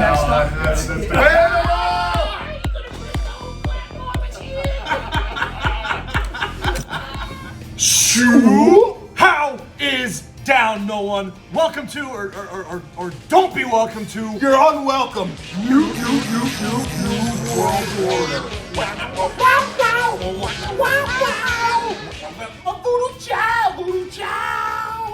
next up. How is down, no one? Welcome to, or don't be welcome to. You're unwelcome. New world order.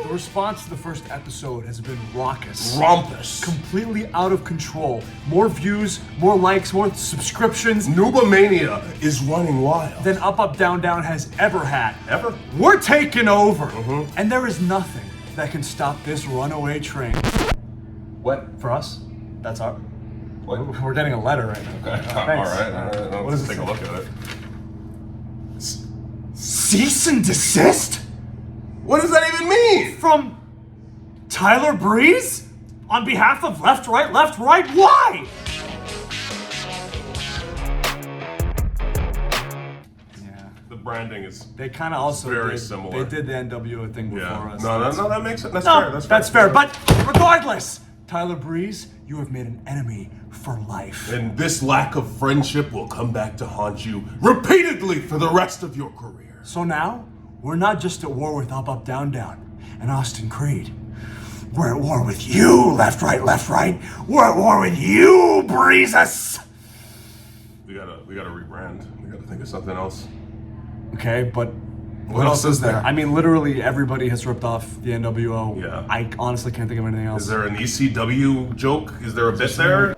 The response to the first episode has been raucous. Rompus. Completely out of control. More views, more likes, more subscriptions Noobamania is running wild. than Up Up Down Down has ever had. Ever? We're taking over. And there is nothing that can stop this runaway train. What? For us, that's our. What? We're getting a letter right now. Okay. Thanks. All right. What does it Take say? a look at it. Cease and desist? What does that even mean? From Tyler Breeze? On behalf of Left, Right, why? Yeah. The branding is. They kind of also Very did, similar. They did the NWO thing before us. No, that makes it. That's No, fair. that's fair. But regardless, Tyler Breeze, you have made an enemy for life. And this lack of friendship will come back to haunt you repeatedly for the rest of your career. So now, we're not just at war with Up Up Down Down and Austin Creed. We're at war with you, Left, Right. We're at war with you, Breezes. We gotta rebrand. We gotta think of something else. Okay, but What else is there? I mean, literally everybody has ripped off the NWO. Yeah. I honestly can't think of anything else. Is there an ECW joke? Is there a bit there?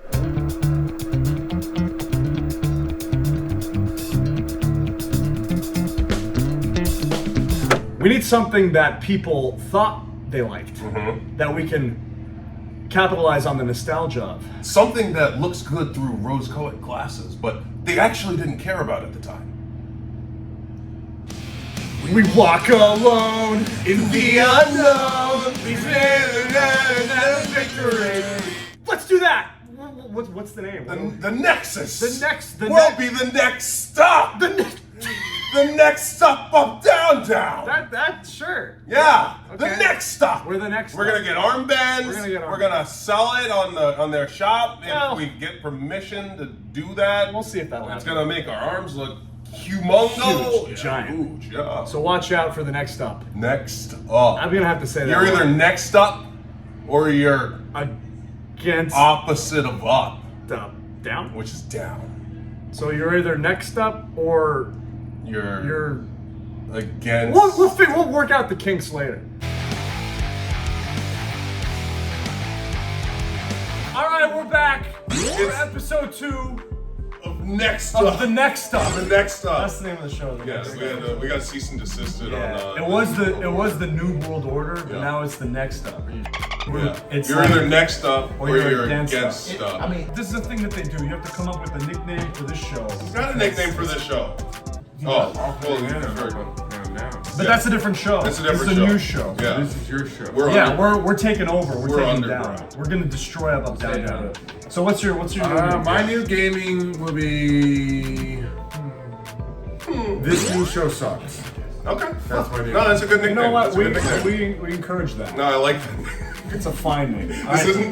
We need something that people thought they liked, that we can capitalize on the nostalgia of. Something that looks good through rose-colored glasses, but they actually didn't care about at the time. We walk alone in the unknown. Victory. Let's do that. What's the name? The Nexus. The next. will be the next stop. The next stop, Up, Down, Down. That sure. Yeah. Okay. The next stop. We're the next. We're gonna get armbands. We're gonna get sell it on their shop Well, if we get permission to do that. We'll see if that'll It's happen. gonna make our arms look humongous, Huge, giant. Huge, yeah. So watch out for the next up. Next up, I'm gonna have to say that. you're either next up or you're against opposite of up, down. which is down. So you're either next up or You're against. we'll work out the kinks later. All right, we're back. For episode 2 of next of up. the next up. The next up. That's the name of the show. Yes, we got cease and desisted on. It was the New World Order, but now it's the next up. Yeah. It's You're like- either next up or you're against against up. up. I mean, this is the thing that they do. You have to come up with a nickname for this show. Got a nickname for this show. Oh, well, But that's a different show. It's a different It's show. a new show. Yeah. This is your show. We're taking over. We're taking underground. down. We're gonna destroy Up Down Down. So what's your My new gaming will be. This new show sucks. Okay. That's my name. No, that's a good You nickname. know what? That's a good nickname. We encourage that. No, I like that. It's a fine name.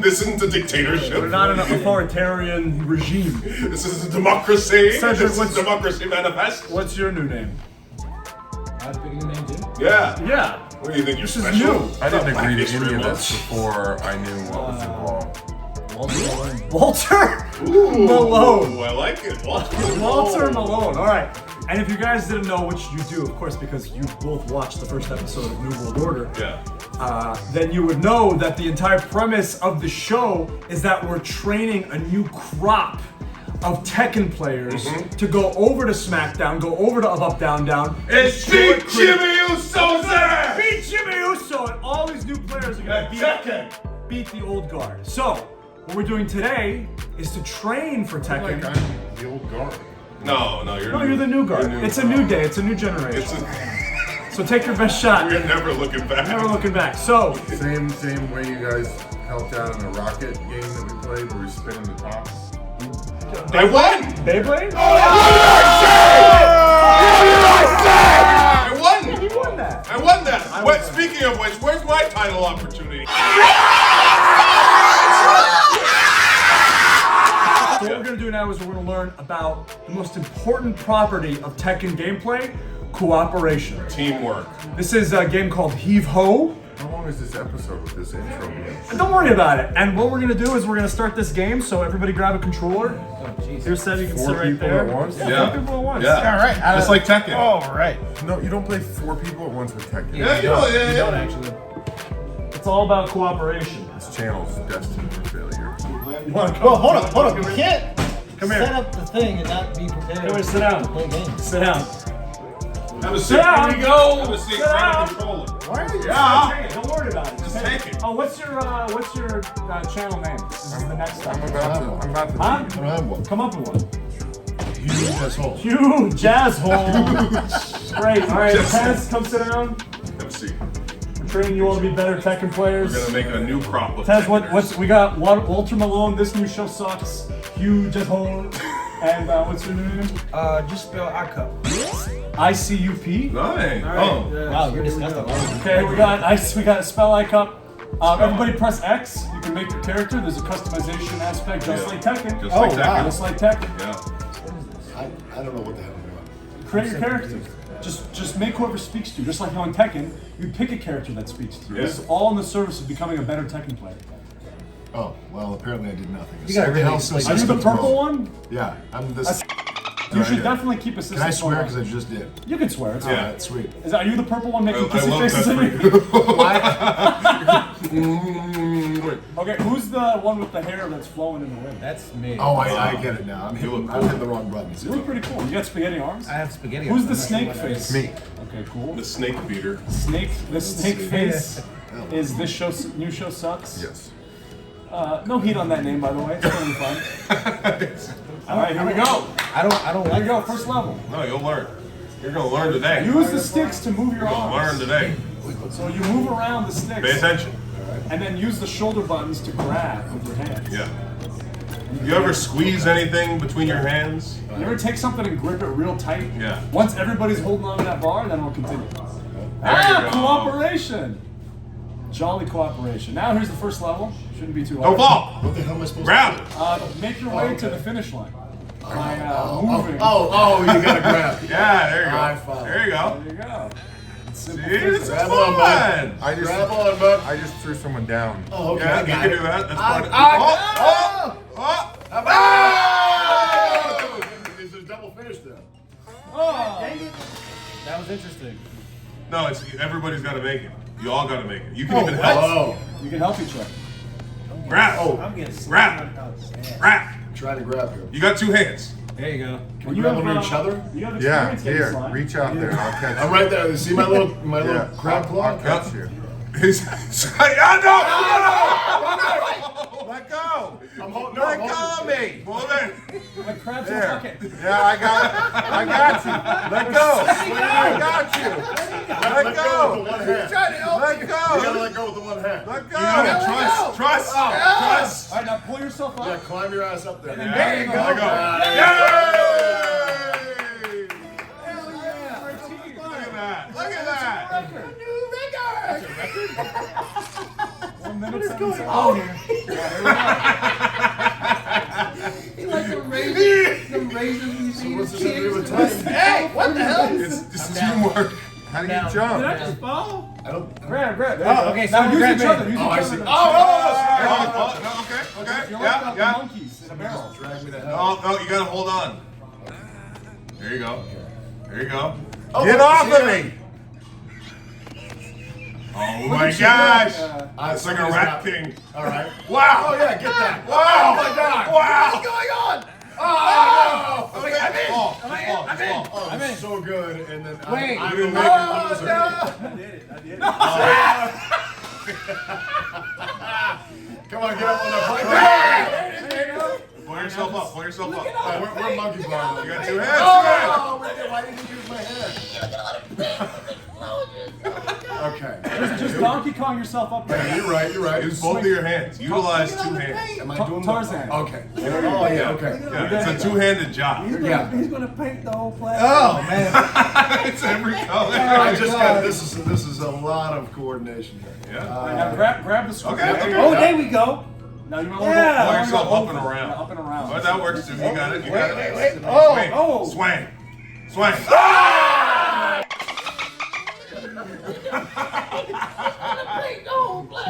This isn't a dictatorship. We're not an authoritarian regime. This is a democracy. Cedric, This is what's- democracy manifest. What's your new name? I have a new name too. Yeah. Yeah. What do you think? You're This is special? new. I didn't Black agree to History any of Month. this before I knew what was involved. Walter Ooh, Malone. I like it. Walter Malone. All right. And if you guys didn't know, which you do, of course, because you both watched the first episode of New World Order, then you would know that the entire premise of the show is that we're training a new crop of Tekken players to go over to SmackDown, go over to Up Down Down, And beat Jimmy Uso's ass! beat Jimmy Uso, and all these new players are gonna Tekken! beat the old guard. So, what we're doing today is to train for Tekken. Like I'm the old guard. No, You're the new guard. It's a new day. It's a new generation. So take your best shot. We're never looking back. Never looking back. So, Same way you guys helped out in the Rocket game that we played where we spin in the tops. I won! Beyblade? I won! You won that. I won that! Wait, speaking of which, where's my title opportunity? So what we're gonna do now is we're gonna learn about the most important property of Tekken gameplay, cooperation. Teamwork. This is a game called Heave Ho. How long is this episode with this intro? And don't worry about it. And what we're gonna do is we're gonna start this game. So everybody grab a controller. Here's Seth, you can sit right people there. at once? Yeah, 4 people at once. Yeah. All right. Just like Tekken. All right. No, you don't play 4 people at once with Tekken. Yeah, you know, yeah, You don't yeah. actually. It's all about cooperation. This channel is destined for failure. You wanna come? Well, hold up. You can't Come here. set up the thing and not be prepared. Come here, sit down. to play games. Sit down. Have a seat. Sit down. Here we go. Have a seat. Sit Grab down. the controller. Why are you? Yeah. Don't worry about it. Just take it. Oh, what's your channel name? This is the next step. I'm about to Huh? leave. I don't have one. Come up with one. Huge asshole. You jazz hole. Great. All right, Tez, come sit down. Have a seat. We're training you all to be better Tekken players. We're gonna make a new crop of Tez, Tekkers. what's we got? Walter Malone. This new show sucks. Huge asshole. And what's your new name? Just spell ICUP. ICUP. Nice. Right. Oh. Wow, you're disgusting. Okay, we got spell icon. Everybody press X. You can make your character. There's a customization aspect, just Yeah. like Tekken. Just like Oh, Tekken. wow. Just like Tekken. Yeah. I don't know what the hell I'm doing. Create your character. Just make whoever speaks to you. Just like how in Tekken, you pick a character that speaks to you. Yeah. This is all in the service of becoming a better Tekken player. Oh, well, apparently I did nothing. You gotta really- Hell Are you systems the purple wrong. one? Yeah, I'm this. You should definitely keep assistant. Can I swear? phone Because I on. just did. You can swear. It's Yeah. fine. Alright, sweet. Are you the purple one making I kissy love faces that at for me? you. Wait. Okay, who's the one with the hair that's flowing in the wind? That's me. Oh, I get it now. I'm hitting the wrong buttons. You look pretty cool. You got spaghetti arms? I have spaghetti. Who's on. the I'm not sure snake what that is. face? Me. Okay, cool. The snake beater. The snake face is this show, new show sucks? Yes. No heat on that name, by the way. It's gonna be fun. All right, here we go. I don't Here like we go, this. first level. No, you'll learn. You're gonna learn today. Use the sticks to move your You're gonna learn arms. today. So you move around the sticks. Pay attention. And then use the shoulder buttons to grab with your hands. Yeah. You ever squeeze anything between your hands? You ever take something and grip it real tight? Yeah. Once everybody's holding on to that bar, then we'll continue. you go. Cooperation! Jolly cooperation. Now here's the first level. Shouldn't be too Don't hard. fall. What the hell am I supposed Grab to it. do? Make your way to the finish line by moving. Oh, you gotta grab. Yeah, there you go. High five. There you go. There you go. See, this is Grab on, bud. fun. Grab on, bud. I just threw someone down. Oh, okay. Yeah, I you got can it. do that. That's part of Is there a double finish there? Oh! That was interesting. No, it's everybody's got to make it. You all got to make it. You can even help. Oh, You can help each other. Grab. I'm getting Grab. Grab. try to grab here. You got 2 hands. There you go. Can we grab on each other? You have Yeah, experience getting here, slime. reach out there. I'll catch you. I'm right there. See my little Yeah, crab claw? I'll catch you. Let go. I'm holding. Let go of me. Hold it. Like crabs in a There. bucket. Yeah, I got you. Let go. I got you. Let go. With the one hand. Let You gotta go. let go with the one hand. Let go. You gotta trust. Trust. Trust. All right, now pull yourself up. Yeah, climb your ass up there. There you go. Let go. Yay! Hell yeah! Look at that. Look at that. Record. 1 minute, 7 seconds. Oh, He like the raisins. So what's this have to do with time? Hey, what the hell? It's just teamwork. How do you Down. jump? I don't. grab. There you Oh, go. okay, Now so use grab each me. other. Use Oh, each I other. see. to- Oh, okay. You're Yeah, like the yeah. monkeys in a barrel. Drag me to hell. No, you gotta hold on. There you go. There you go. Get off of me. Oh my gosh. It's It's like a rat king. All right. Wow. Oh yeah, get that. Wow. Oh my God. Wow. What's going on? Oh, no. Okay, I'm in. I'm in. Oh, I'm in. so good, and then Wait. I'm You the didn't loser. make it. Come on, get up on the There you go. Pull yourself up. Pull yourself up. We're monkey bars. You got 2 hands. Oh, why didn't you use my hand? Okay. Just Donkey Kong yourself up Yeah, there. you're right. You're right. Use both of your hands. Utilize 2 hands. Am I Ta- doing Tarzan. Okay. Oh yeah. Okay. Yeah, it's a 2-handed job. Yeah. He's gonna paint the whole place. Oh man. It's every color. I just got this is a lot of coordination here. Yeah. Now grab the screw. Okay, okay. Oh, there we go. Now you might want to Yeah. go Pull yourself up and over. around. Yeah, up and around. Oh, that works too. You got it. You got it. Wait. Swing. Oh. Swing. Swing.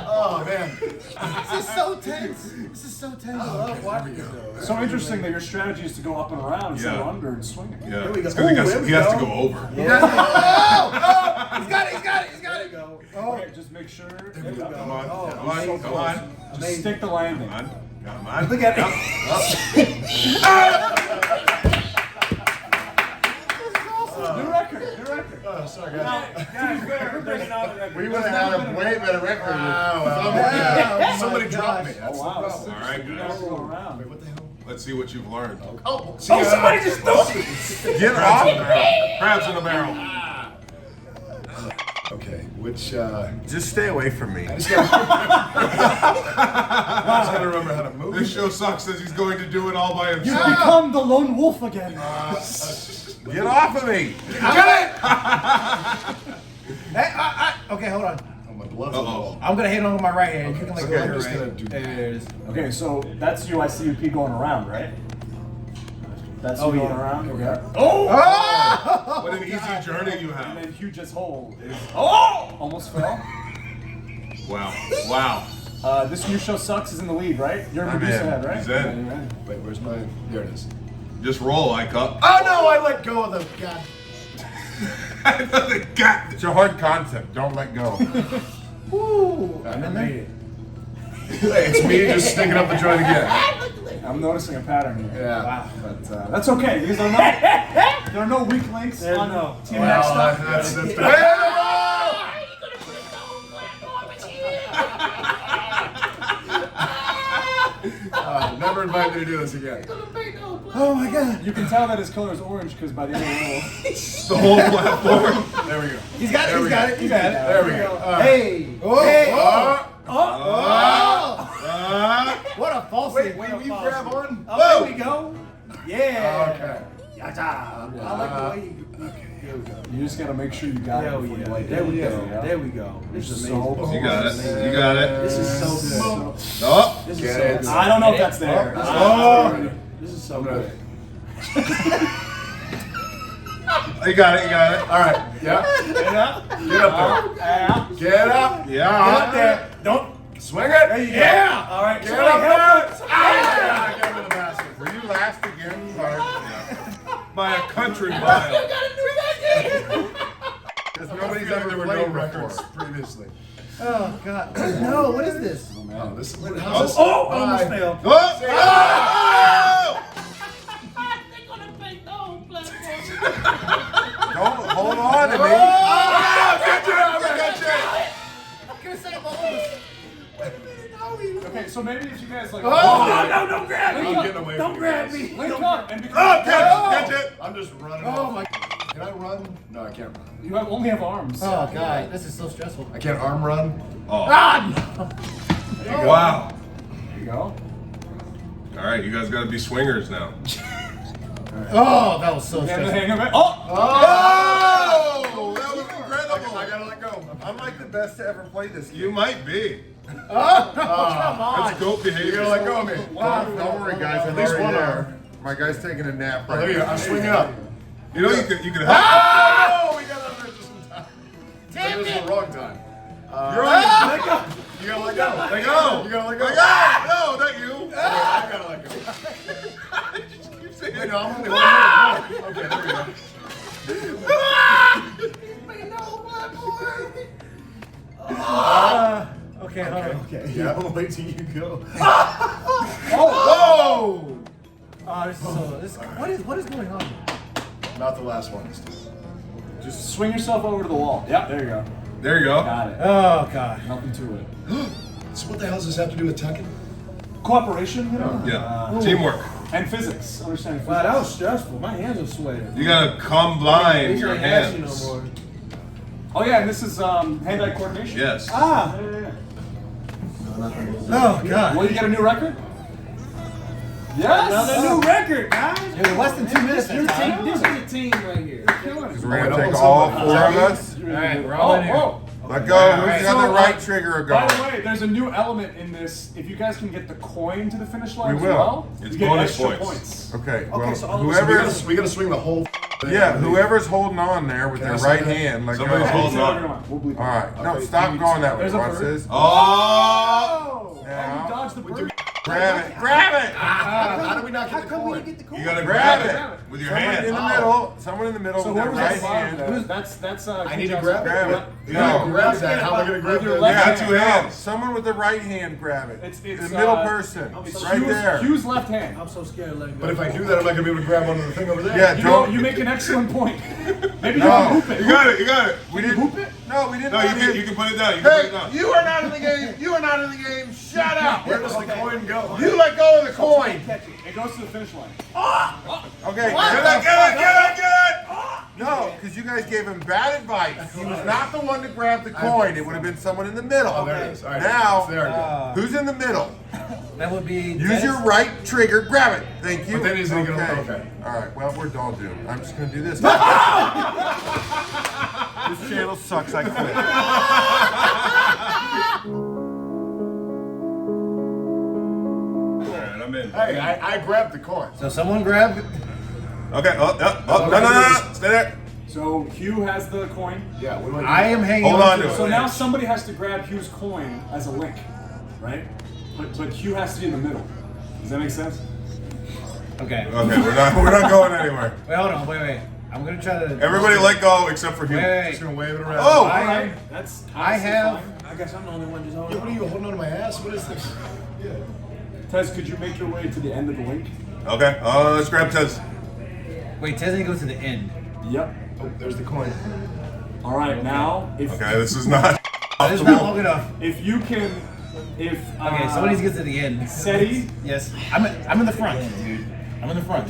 Oh man, this is so tense. This is so tense. I love watching this. So interesting that your strategy is to go up and around instead of Yeah. under and swing it. Yeah. we go. It's because Ooh, he there has we to go. go over. He's got it. Okay, just make sure. Come on. Come on. Come on. Just stick the landing. Come on. Come on. Look at it. New record. New record. Oh, sorry guys. Guys, we're breaking out the record. We would have had a way better record. Somebody dropped me. Oh That's wow. the This is problem. All right, interesting. You guys. gotta go around. What the hell? Let's see what you've learned. Oh, Somebody just threw it. Get Crabs in the off. barrel. Crabs in the barrel. Okay, which Just stay away from me. I just gotta remember how to move. This show sucks as he's going to do it all by You himself. become the lone wolf again. Get off of me. Okay, hold on. Oh, my blood's on the wall. I'm gonna hit on with my right hand. You can like Okay, go I'm here, just right? gonna do There that. it is. Okay, so that's you. I see you going around, right? That's you Oh, going yeah. around. Okay. What an easy journey you And have. then Hugh just hold is almost fell. Wow. Wow. This new show sucks is in the lead, right? You're I'm Medusa in. head, right? He's in. Yeah, you're in. Wait, where's my? There it is. Just roll, Icup. Oh no, I let go of the god. God. It's a hard concept. Don't let go. Ooh, I'm in made it. Hey, it's me just sticking up the joint again. I'm noticing a pattern here. Yeah. Wow. But that's okay because there are no weak links There's on no. Team Next stuff. That's never invite me to do this again. Oh my god. You can tell that his color is orange because by the end of the The whole platform. There we go. He's got it. He's got it. He's got it. There we go. Hey. Hey. What a false. Wait, will you grab on? Oh, there we go. Yeah. Okay. Yacha. I like the way you. Here we go. You just gotta make sure you got it There before we you go. light There we it. go. Yeah. There we go. This is So amazing. You got it. You got it. This is so good. Oh. This Get is it. so good. I don't know if that's there. This is so good. You got it. You got it. All right. Yeah. Get up. Get up Yeah. there. Get up. Yeah. Get up there. Don't. Swing it. There you go. Yeah. All right. Get up there. Ah, get him in the basket. Were you last again? By a country mile. Because I nobody's feel like ever there were played no before. records previously. Oh god. No. What is this? Oh, this is how's this? Oh, I almost fell. Oh. Don't hold on to me. Okay, so maybe if you guys like. Oh no! Don't grab me! I'm getting away Don't from grab you me! Link up and become. Oh, catch it. I'm just running. Oh off. my! Can I run? No, I can't run. You only have arms. Oh god, this is so stressful. I can't arm run. Oh. Ah! Wow. There you go. All right, you guys got to be swingers now. Oh, that was so Get the stressful. hang of it. Oh! Oh, that was incredible. I gotta let go. I'm like the best to ever play this game. You might be. Come on! That's goat You behavior. gotta let go of me. Don't worry, guys. I'm At least already one there. arm. My guy's taking a nap Oh, right there you go. now. I'm swinging up. You know you could help. Oh, we got under it just in time. Damn it. This is the wrong time. You're on. Let go. You gotta let go. Let go. You gotta let go. Let go. No, not you. I gotta let go. Keep saying Wait, no, I'm only one more. Okay, there we go. Okay, hold on. Okay. Yeah, I'm gonna wait till you go. Whoa! Oh, this is so. This. What is going on? Not the last one this time. Just swing yourself over to the wall. Yep, there you go. There you go. Got it. Oh god. Nothing to it. So what the hell does this have to do with Tekken? Cooperation, you know? Yeah. Teamwork. And physics. Understanding physics. Wow, that was stressful. My hands are sweating. You gotta combine These your ain't ashy hands. no more. Oh yeah, and this is hand-eye coordination. Yes. Ah. Oh god. Will you get a new record? Yes. Another new record, guys. You're less than 2 minutes. This is a team right here. Killing it. We're gonna take all four of us. All right, we're Oh, all in here. whoa. Let go. Who's the other right trigger By going? the way, there's a new element in this. If you guys can get the coin to the finish line We as will. well, It's you get bonus extra points. points. Okay. Okay, Well, so all of us- whoever's We gotta swing the whole. yeah, whoever's holding on there with their I say right that? hand, let go. Somebody's All holding on. We'll bleep it. right. No, Okay, stop going that way. There's a Watch bird. this. Oh! Oh, Now. you dodged the bird. Grab it. Grab it. How do we not How get the come we coin? didn't get the coin? You gotta Grab grab it. it with your Someone hand. in the middle. Someone in the middle So with their whoever's right at the bottom, hand. that's I need to King grab Johnson. Grab it. You gotta No. grab that. How am I gonna grab With your that? left You hand. got two hands. Someone with the right hand grab it. It's the middle person. It's right Hugh's, there. Hugh's left hand. I'm so scared of letting go. But if I do that, I'm not gonna be able to grab onto the thing over there. Yeah, You know, don't. you make an excellent point. Maybe you No. can hoop it. You got it. You got it. we Can you didn't hoop it? No, we didn't. No, let him- you can put it down. You can put Hey, it down. you are not in the game. You are not in the game. Shut up. Where does the coin go? You let go of the coin. Catch it. It goes to the finish line. Okay. Get it! No, because you guys gave him bad advice. He was not the one to grab the coin. It would have been someone in the middle. Oh, there it is. All right. Now, It's there again. who's in the middle? That would be. Use your right trigger. Grab it. Thank you. But then he's gonna get a- okay. All right. Well, we're all doomed. I'm just gonna do this. This channel sucks. I quit. All right, I'm in. Hey, I grabbed the coin. So someone grab. Okay. Oh, no. Stay there. So Hugh has the coin. Yeah, what do I am hanging Hold on to to it. it. So now somebody has to grab Hugh's coin as a link, right? But Hugh has to be in the middle. Does that make sense? Okay. Okay, we're not going anywhere. Wait, hold on. Wait. I'm gonna try to. Everybody let go except for Hugh. Wait. Just gonna wave it around. Oh! All right. That's I honestly have. fine. I guess I'm the only one just holding What are you holding on to my ass? What is this? Tez, could you make your way to the end of the link? Okay. Let's grab Tez. Wait, Tessie goes to the end. Yep. Oh, there's the coin. All right. Now, if Okay, this is not. This is not long enough. if you can, if Okay, somebody needs to get to the end. Seti, Yes. I'm in the front, dude. I'm in the front.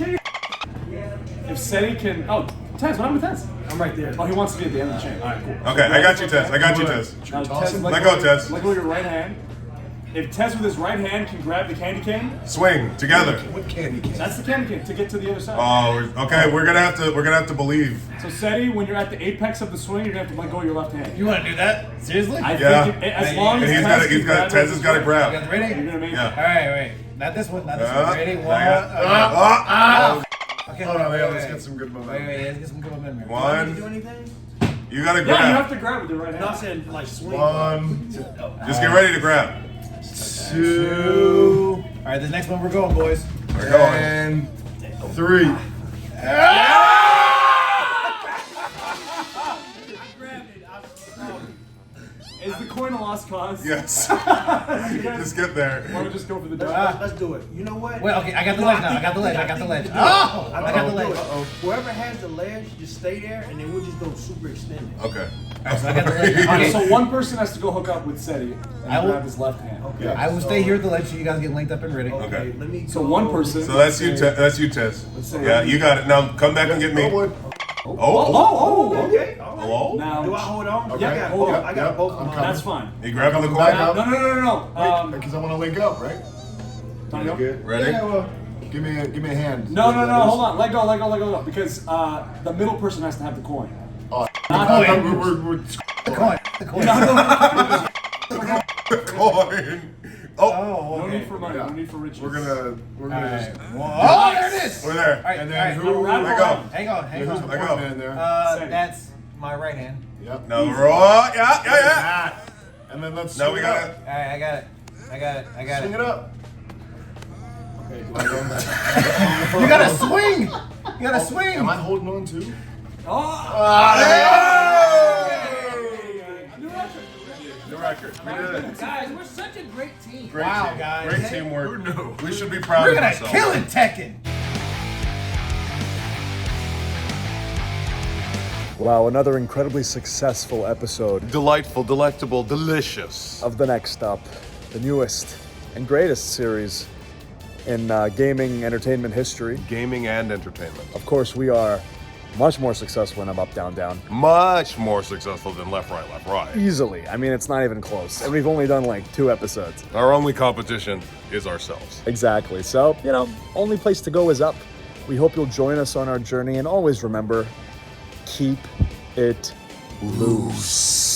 if Seti can, oh, Tez, what happened with Tez? I'm right there. Oh, he wants to be at the end of the chain. All right, cool. Okay, I got you, Tez. I got you, Tez. Now, Tez, Let go, Tez. Let go of your right hand. If Tez with his right hand can grab the candy cane, Swing together. What candy cane? that's the candy cane to get to the other side. Okay. We're gonna have to believe. So Seti, when you're at the apex of the swing, you're gonna have to let go of your left hand. You want to do that? Seriously? I Yeah. think as long as And Tez has got to You grab. guys ready? You're gonna make Yeah. All right, wait. Not this one. Not this one. Ready? One. I got- Okay. Hold on, wait, let's wait. get some good Wait, momentum. let's get some good momentum. Do One. anything? You gotta Yeah, you have grab. to grab with your right No, I'm hand. saying like swing. One. Just get ready to grab. Two. All right, the next one we're going, boys. We're going. And three. Is the coin a lost cause? Yes. You guys Just get there. want to just go for the dog? Let's do it. You know what? Wait, okay, I got the ledge now. I got the ledge. I got the ledge. Oh! I got the Do ledge. it. Whoever has the ledge, just stay there, and then we'll just go super extended. Okay. So I got the ledge. All right, Okay. so one person has to go hook up with Seti I and will- grab his left hand. Okay. I will stay here at the ledge so you guys get linked up and ready. Okay. Let me. So go- one person. So that's you, That's you, Tez. say- Yeah, you got it. Now come back and get me. Oh. Okay. Hello. Now, Do I hold on? Okay. I got Hold both. on. I got both. of mine. that's fine. You grabbing the Back coin? up. No. Because I want to link up, right? Daniel? Ready? Yeah, well, give me a hand. No. Hold on. Let go. Because the middle person has to have the coin. Oh, Not coin. the we're The coin. The coin. The coin. Oh, No need for money. No need for riches. we're gonna All just. right. Oh, there it is. we're there. All right, And all right. then who? Let Let go. Hang on, hang Who's the on. Let point go. man there? That's my right hand. Yep. Now we're all. Yeah. Ah. And then let's. Now swing we it got up. it. All right, I got it. I got Swing it. it up. Okay. Do I go back? You gotta swing. You gotta swing. Am I holding on too? The record. We did it. Guys, we're such a great team. Great Wow, team. guys. Great teamwork. Who knew? We should be proud We're of gonna ourselves. kill it, Tekken. Wow, another incredibly successful episode Delightful, delectable, delicious. of The Next Up, the newest and greatest series in gaming entertainment history. Gaming and entertainment. Of course, we are much more successful in Up, Down, Down. Much more successful than left, right. Easily. I mean, it's not even close. And we've only done like 2 episodes. Our only competition is ourselves. Exactly. So, only place to go is up. We hope you'll join us on our journey. And always remember, keep it loose.